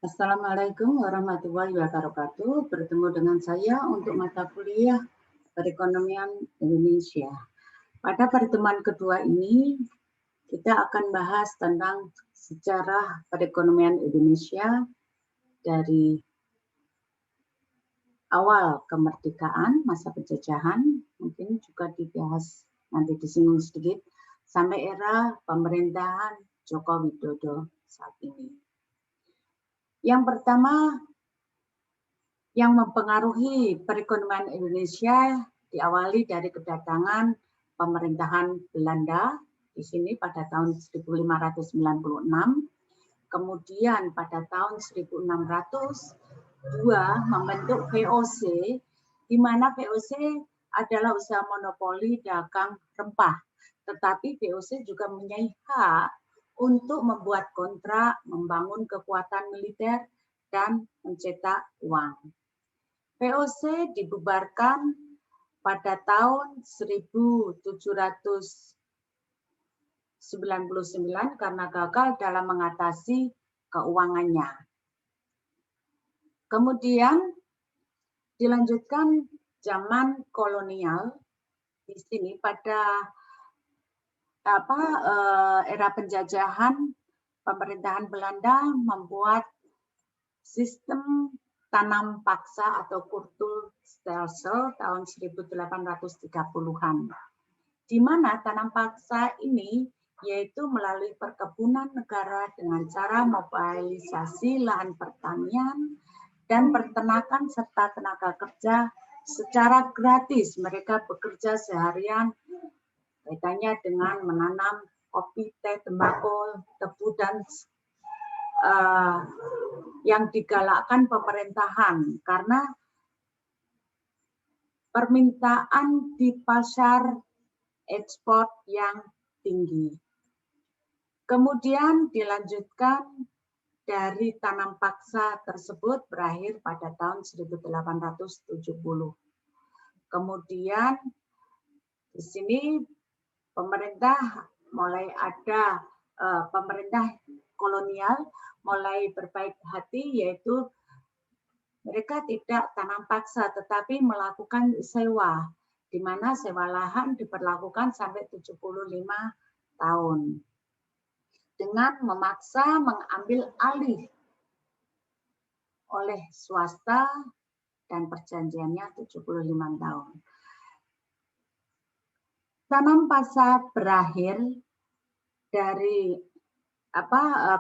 Assalamualaikum warahmatullahi wabarakatuh. Bertemu dengan saya untuk mata kuliah Perekonomian Indonesia. Pada pertemuan kedua ini, kita akan bahas tentang sejarah perekonomian Indonesia dari awal kemerdekaan, masa penjajahan, mungkin juga dibahas nanti disinggung sedikit, sampai era pemerintahan Joko Widodo saat ini. Yang pertama, yang mempengaruhi perekonomian Indonesia diawali dari kedatangan pemerintahan Belanda di sini pada tahun 1596, kemudian pada tahun 1602 membentuk VOC, di mana VOC adalah usaha monopoli dagang rempah, tetapi VOC juga mempunyai hak untuk membuat kontrak, membangun kekuatan militer, dan mencetak uang. VOC dibubarkan pada tahun 1799 karena gagal dalam mengatasi keuangannya. Kemudian dilanjutkan zaman kolonial di sini pada era penjajahan, pemerintahan Belanda membuat sistem tanam paksa atau Kurtulstelsel tahun 1830-an. Di mana tanam paksa ini yaitu melalui perkebunan negara dengan cara mobilisasi lahan pertanian dan peternakan serta tenaga kerja secara gratis. Mereka bekerja seharian kaitannya dengan menanam kopi, teh, tembakau, tebu, dan yang digalakkan pemerintahan karena permintaan di pasar ekspor yang tinggi. Kemudian dilanjutkan dari tanam paksa tersebut berakhir pada tahun 1870. Kemudian di sini pemerintah mulai ada pemerintah kolonial mulai berbaik hati, yaitu mereka tidak tanam paksa tetapi melakukan sewa, di mana sewa lahan diperlakukan sampai 75 tahun dengan memaksa mengambil alih oleh swasta dan perjanjiannya 75 tahun. Tanam paksa berakhir dari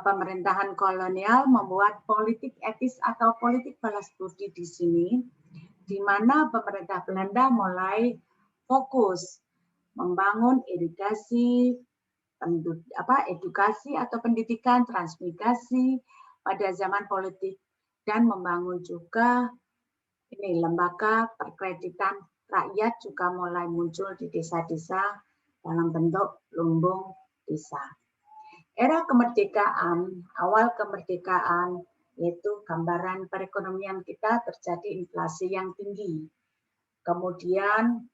pemerintahan kolonial membuat politik etis atau politik balas budi di sini, di mana pemerintah Belanda mulai fokus membangun irigasi, edukasi atau pendidikan, transmigrasi pada zaman politik, dan membangun juga lembaga perkreditan rakyat juga mulai muncul di desa-desa dalam bentuk lumbung desa. Era kemerdekaan, awal kemerdekaan, yaitu gambaran perekonomian kita terjadi inflasi yang tinggi. Kemudian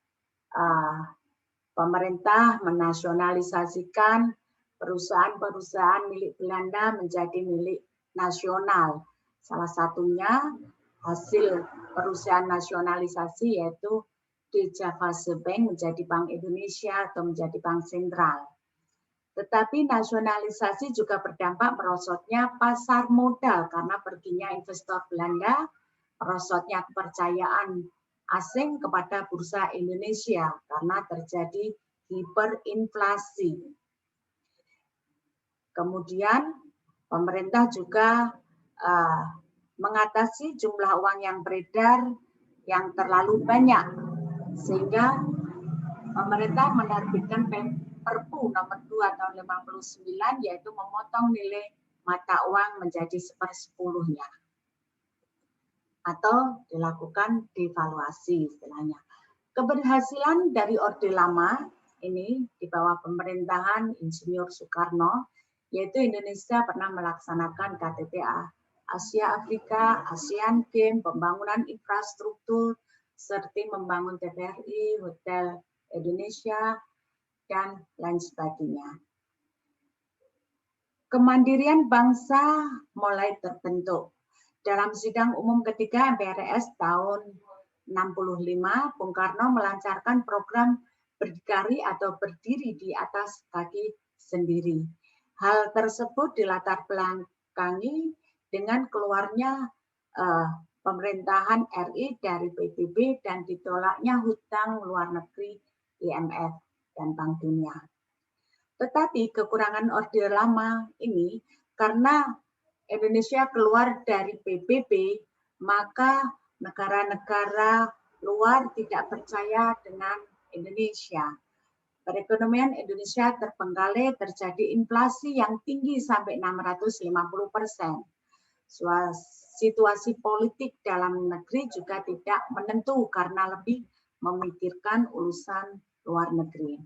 pemerintah menasionalisasikan perusahaan-perusahaan milik Belanda menjadi milik nasional. Salah satunya hasil perusahaan nasionalisasi yaitu di Javase Bank menjadi Bank Indonesia atau menjadi Bank Sentral. Tetapi nasionalisasi juga berdampak merosotnya pasar modal karena perginya investor Belanda, merosotnya kepercayaan asing kepada bursa Indonesia karena terjadi hiperinflasi. Kemudian pemerintah juga mengatasi jumlah uang yang beredar yang terlalu banyak, sehingga pemerintah menerbitkan Perpu nomor 2 tahun 59 yaitu memotong nilai mata uang menjadi 1/10-nya atau dilakukan devaluasi istilahnya. Keberhasilan dari Orde Lama ini di bawah pemerintahan Insinyur Soekarno, yaitu Indonesia pernah melaksanakan KTT Asia Afrika, ASEAN Games, pembangunan infrastruktur, seperti membangun TVRI, Hotel Indonesia, dan lain sebagainya. Kemandirian bangsa mulai terbentuk Dalam sidang umum ketiga MPRS tahun 65, Bung Karno melancarkan program berdikari atau berdiri di atas kaki sendiri. Hal tersebut dilatar belakangi dengan keluarnya pemerintahan RI dari PBB dan ditolaknya hutang luar negeri IMF dan Bank Dunia. Tetapi kekurangan Orde Lama ini karena Indonesia keluar dari PBB, maka negara-negara luar tidak percaya dengan Indonesia. Perekonomian Indonesia terbengkalai, terjadi inflasi yang tinggi sampai 650%. Situasi politik dalam negeri juga tidak menentu karena lebih memikirkan urusan luar negeri.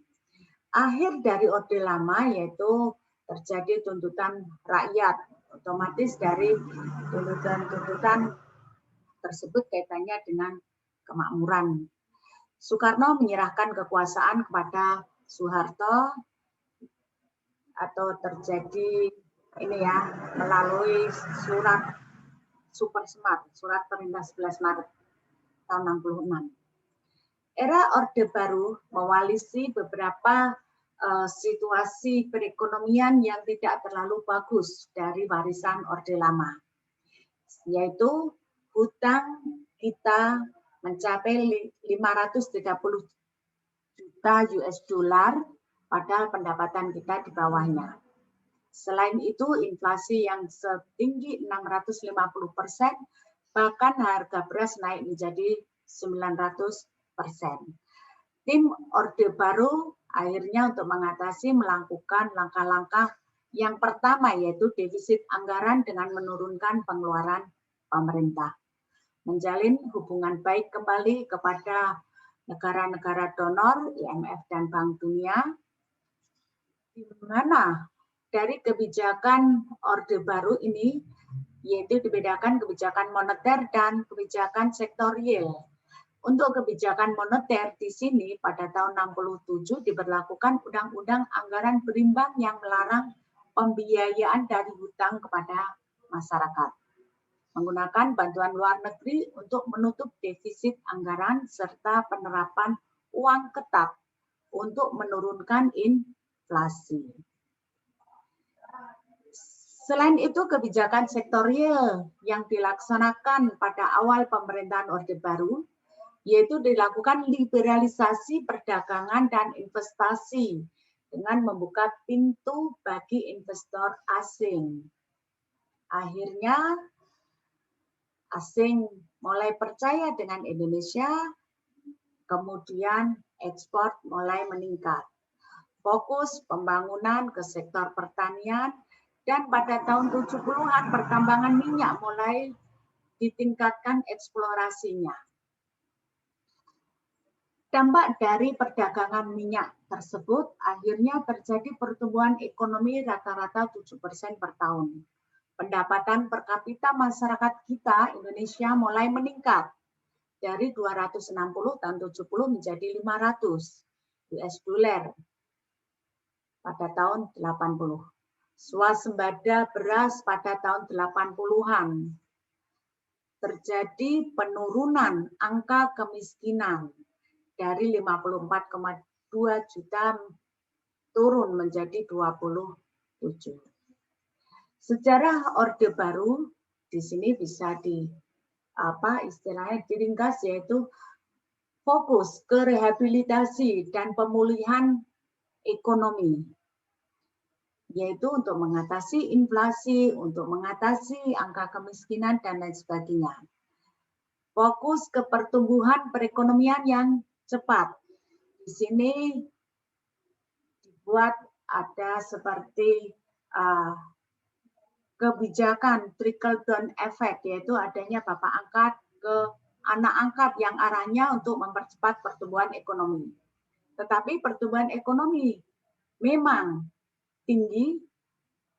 Akhir dari Orde Lama yaitu terjadi tuntutan rakyat. Otomatis dari tuntutan-tuntutan tersebut kaitannya dengan kemakmuran. Soekarno menyerahkan kekuasaan kepada Soeharto atau terjadi ini ya melalui surat Super Smart, surat perintah 11 Maret tahun 66. Era Orde Baru mewalisi beberapa situasi perekonomian yang tidak terlalu bagus dari warisan Orde Lama, yaitu hutang kita mencapai 530 juta US dollar, padahal pendapatan kita di bawahnya. Selain itu, inflasi yang setinggi 650%, bahkan harga beras naik menjadi 900%. Tim Orde Baru akhirnya untuk mengatasi melakukan langkah-langkah yang pertama yaitu defisit anggaran dengan menurunkan pengeluaran pemerintah. Menjalin hubungan baik kembali kepada negara-negara donor, IMF dan Bank Dunia, di mana dari kebijakan Orde Baru ini yaitu dibedakan kebijakan moneter dan kebijakan sektorial. Untuk kebijakan moneter di sini pada tahun 67 diberlakukan Undang-Undang Anggaran Berimbang yang melarang pembiayaan dari hutang kepada masyarakat. Menggunakan bantuan luar negeri untuk menutup defisit anggaran serta penerapan uang ketat untuk menurunkan inflasi. Selain itu, kebijakan sektorial yang dilaksanakan pada awal pemerintahan Orde Baru yaitu dilakukan liberalisasi perdagangan dan investasi dengan membuka pintu bagi investor asing. Akhirnya asing mulai percaya dengan Indonesia, kemudian ekspor mulai meningkat. Fokus pembangunan ke sektor pertanian dan pada tahun 70-an pertambangan minyak mulai ditingkatkan eksplorasinya. Dampak dari perdagangan minyak tersebut akhirnya terjadi pertumbuhan ekonomi rata-rata 7% per tahun. Pendapatan per kapita masyarakat kita Indonesia mulai meningkat dari 260 tahun 70 menjadi 500 US dollar pada tahun 80. Swasembada beras pada tahun 80-an. Terjadi penurunan angka kemiskinan dari 54,2 juta turun menjadi 27. Sejarah Orde Baru di sini bisa istilahnya diringkas yaitu fokus ke rehabilitasi dan pemulihan ekonomi, yaitu untuk mengatasi inflasi, untuk mengatasi angka kemiskinan dan lain sebagainya. Fokus ke pertumbuhan perekonomian yang cepat. Di sini dibuat ada seperti kebijakan trickle down effect, yaitu adanya bapak angkat ke anak angkat yang arahnya untuk mempercepat pertumbuhan ekonomi. Tetapi pertumbuhan ekonomi memang tinggi,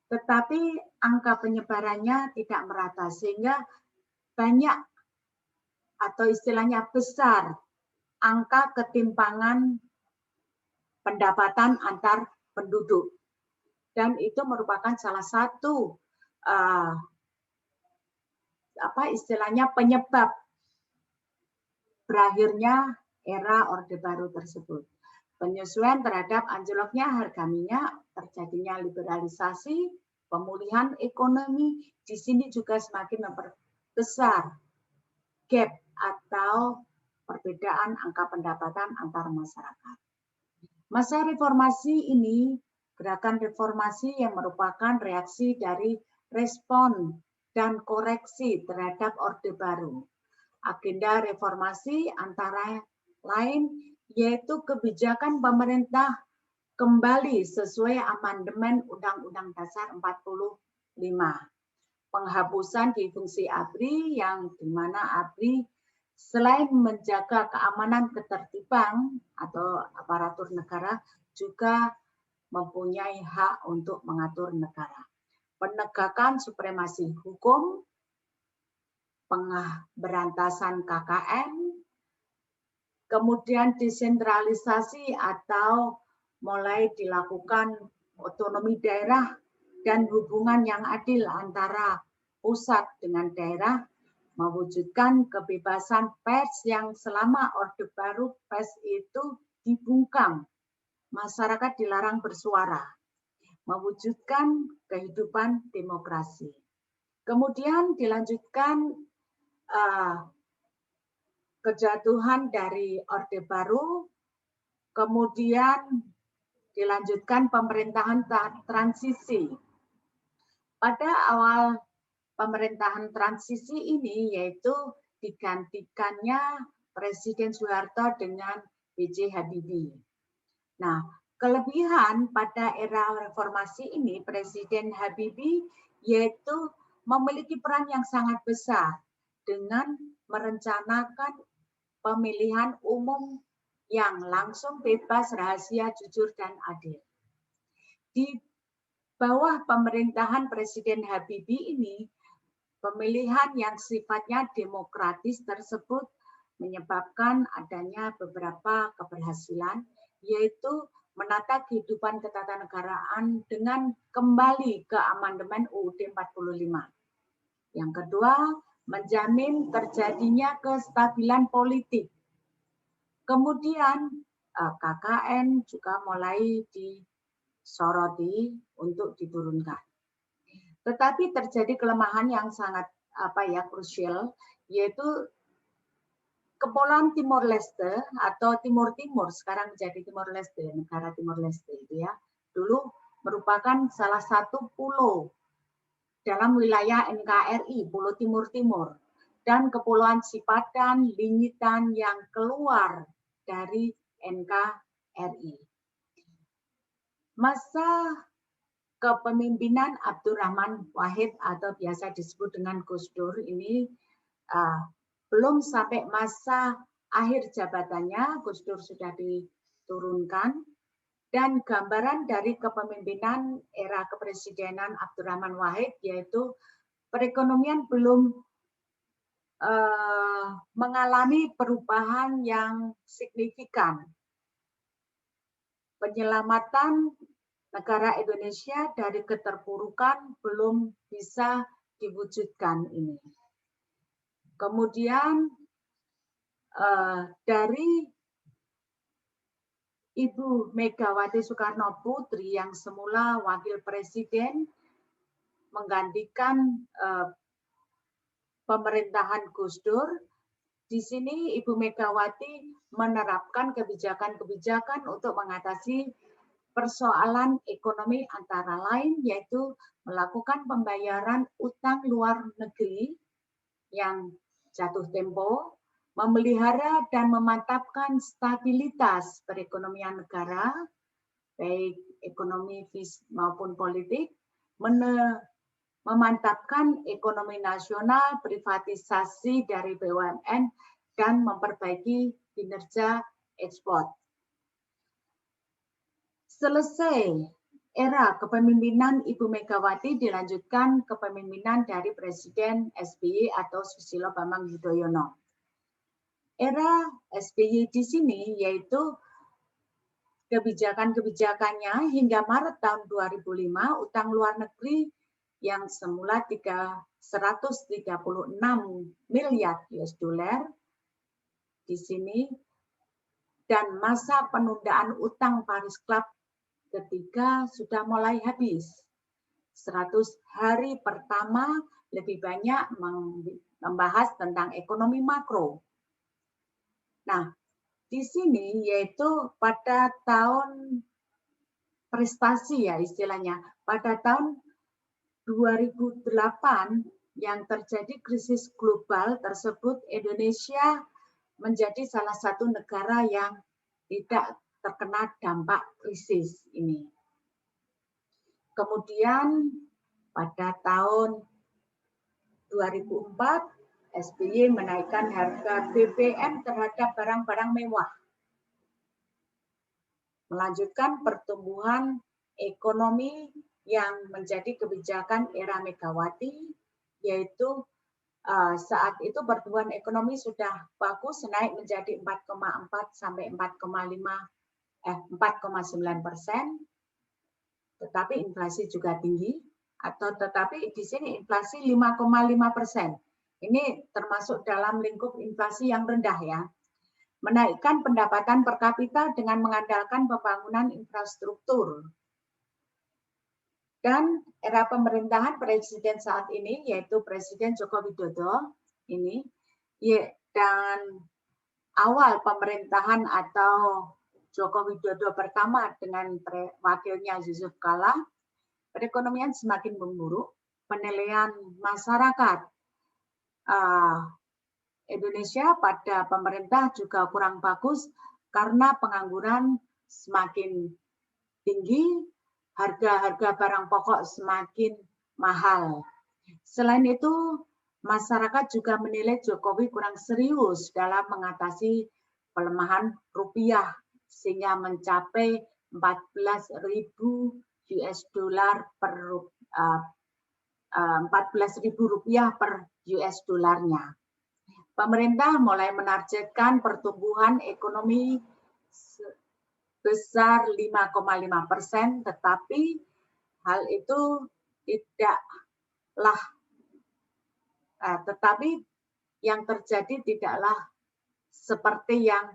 tetapi angka penyebarannya tidak merata, sehingga banyak atau istilahnya besar angka ketimpangan pendapatan antar penduduk. Dan itu merupakan salah satu istilahnya penyebab berakhirnya era Orde Baru tersebut. Penyesuaian terhadap anjloknya harga minyak, terjadinya liberalisasi, pemulihan ekonomi, di sini juga semakin memperbesar gap atau perbedaan angka pendapatan antar masyarakat. Masa reformasi ini, gerakan reformasi yang merupakan reaksi dari respon dan koreksi terhadap Orde Baru. Agenda reformasi antara lain yaitu kebijakan pemerintah kembali sesuai amandemen Undang-Undang Dasar 45. Penghapusan di fungsi ABRI yang dimana ABRI selain menjaga keamanan ketertiban atau aparatur negara juga mempunyai hak untuk mengatur negara. Penegakan supremasi hukum, pemberantasan KKN, kemudian desentralisasi atau mulai dilakukan otonomi daerah dan hubungan yang adil antara pusat dengan daerah, mewujudkan kebebasan pers yang selama Orde Baru pers itu dibungkam, masyarakat dilarang bersuara, mewujudkan kehidupan demokrasi. Kemudian dilanjutkan kejatuhan dari Orde Baru, kemudian dilanjutkan pemerintahan transisi. Pada awal pemerintahan transisi ini yaitu digantikannya Presiden Soeharto dengan B.J. Habibie. Nah, kelebihan pada era reformasi ini Presiden Habibie yaitu memiliki peran yang sangat besar dengan merencanakan pemilihan umum yang langsung, bebas, rahasia, jujur, dan adil. Di bawah pemerintahan Presiden Habibie ini, pemilihan yang sifatnya demokratis tersebut menyebabkan adanya beberapa keberhasilan, yaitu menata kehidupan ketatanegaraan dengan kembali ke amandemen UUD 45. Yang kedua, menjamin terjadinya kestabilan politik. Kemudian KKN juga mulai disoroti untuk diturunkan. Tetapi terjadi kelemahan yang sangat krusial, yaitu Kepulauan Timor Leste atau Timur Timur, sekarang menjadi Timor Leste, negara Timor Leste itu ya, dulu merupakan salah satu pulau dalam wilayah NKRI, Pulau Timur Timur, dan Kepulauan Sipadan, Lingitan yang keluar dari NKRI. Masa kepemimpinan Abdurrahman Wahid atau biasa disebut dengan Gus Dur ini belum sampai masa akhir jabatannya, Gus Dur sudah diturunkan, dan gambaran dari kepemimpinan era kepresidenan Abdurrahman Wahid yaitu perekonomian belum mengalami perubahan yang signifikan. Penyelamatan negara Indonesia dari keterpurukan belum bisa diwujudkan ini. Kemudian dari Ibu Megawati Soekarno Putri yang semula wakil presiden menggantikan pemerintahan Gus Dur, di sini Ibu Megawati menerapkan kebijakan-kebijakan untuk mengatasi persoalan ekonomi antara lain yaitu melakukan pembayaran utang luar negeri yang jatuh tempo, memelihara dan memantapkan stabilitas perekonomian negara, baik ekonomi maupun politik, memantapkan ekonomi nasional, privatisasi dari BUMN, dan memperbaiki kinerja ekspor. Selesai era kepemimpinan Ibu Megawati dilanjutkan kepemimpinan dari Presiden SBY atau Susilo Bambang Yudhoyono. Era SBY di sini yaitu kebijakan-kebijakannya hingga Maret tahun 2005 utang luar negeri yang semula 3,5 136 miliar US dollar di sini, dan masa penundaan utang Paris Club ketiga sudah mulai habis. 100 hari pertama lebih banyak membahas tentang ekonomi makro. Nah, di sini yaitu pada tahun prestasi ya istilahnya, pada tahun 2008 yang terjadi krisis global tersebut, Indonesia menjadi salah satu negara yang tidak terkena dampak krisis ini. Kemudian pada tahun 2004, SBY menaikkan harga BBM terhadap barang-barang mewah, melanjutkan pertumbuhan ekonomi yang menjadi kebijakan era Megawati, yaitu saat itu pertumbuhan ekonomi sudah bagus, naik menjadi 4,4 sampai 4,9%, tetapi inflasi juga tinggi, tetapi di sini inflasi 5,5%. Ini termasuk dalam lingkup inflasi yang rendah ya. Menaikkan pendapatan per kapita dengan mengandalkan pembangunan infrastruktur. Dan era pemerintahan presiden saat ini, yaitu Presiden Joko Widodo, ini, dan awal pemerintahan atau Joko Widodo pertama dengan wakilnya Yusuf Kala, perekonomian semakin memburuk, penilaian masyarakat Indonesia pada pemerintah juga kurang bagus karena pengangguran semakin tinggi, harga-harga barang pokok semakin mahal. Selain itu, masyarakat juga menilai Jokowi kurang serius dalam mengatasi pelemahan rupiah sehingga mencapai 14.000 US dollar per 14.000 rupiah per US dolarnya. Pemerintah mulai menargetkan pertumbuhan ekonomi besar 5,5%, tetapi hal itu tetapi yang terjadi tidaklah seperti yang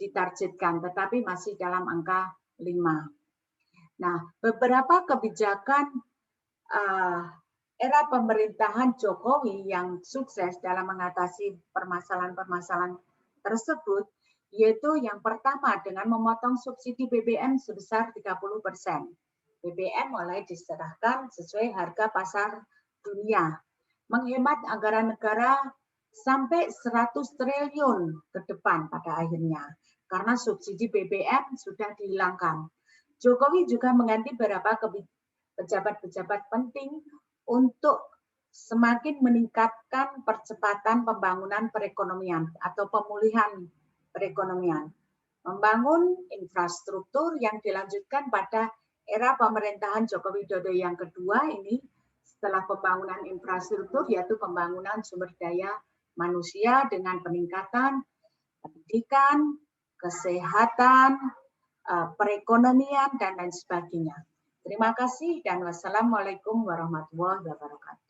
ditargetkan, tetapi masih dalam angka 5. Nah, beberapa kebijakan era pemerintahan Jokowi yang sukses dalam mengatasi permasalahan-permasalahan tersebut, yaitu yang pertama dengan memotong subsidi BBM sebesar 30%. BBM mulai diserahkan sesuai harga pasar dunia, menghemat anggaran negara sampai 100 triliun ke depan pada akhirnya, karena subsidi BBM sudah dihilangkan. Jokowi juga mengganti beberapa pejabat-pejabat penting untuk semakin meningkatkan percepatan pembangunan perekonomian atau pemulihan perekonomian. Membangun infrastruktur yang dilanjutkan pada era pemerintahan Joko Widodo yang kedua ini, setelah pembangunan infrastruktur yaitu pembangunan sumber daya manusia dengan peningkatan pendidikan, kesehatan, perekonomian, dan lain sebagainya. Terima kasih dan wassalamualaikum warahmatullahi wabarakatuh.